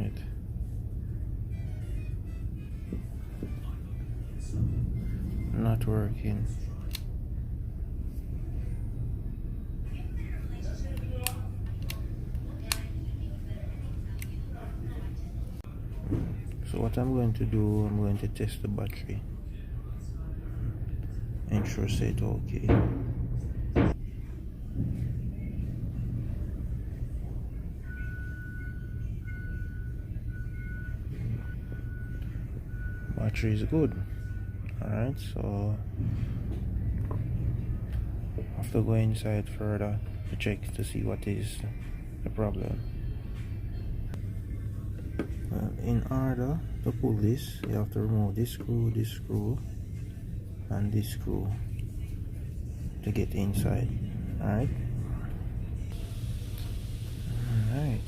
Alright. Not working. So what I'm going to do, I'm going to test the battery. Ensure it's okay. Battery is good. Alright, so I have to go inside further to check to see what is the problem. In order to pull this, you have to remove this screw, and this screw to get inside. Alright. Alright.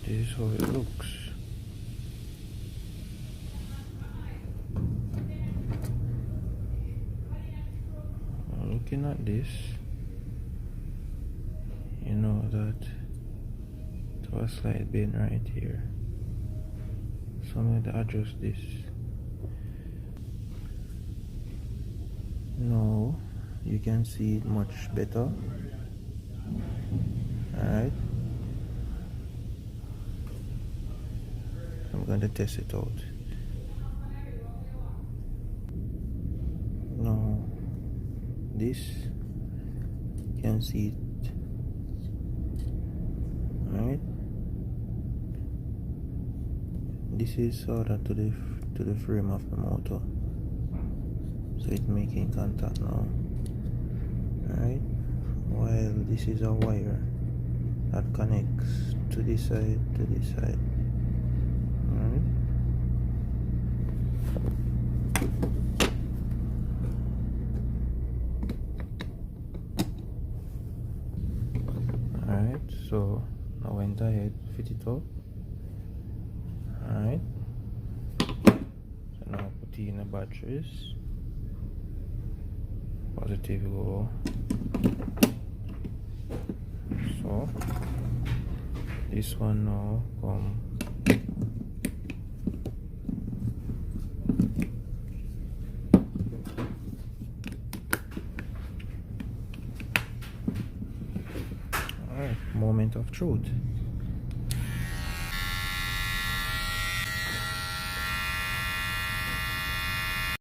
This is how it looks. Looking at this, you know that it was a slight bend right here. So I'm going to adjust this. Now you can see it much better. Alright. I'm going to test it out. Now this, you can see it. Alright. This is soldered to the frame of the motor, so it's making contact now. Alright, while this is a wire that connects to this side to this side. Alright. Alright, so I went ahead, fit it up. Alright, so now put in the batteries. Positive go. So this one now come. Alright, moment of truth.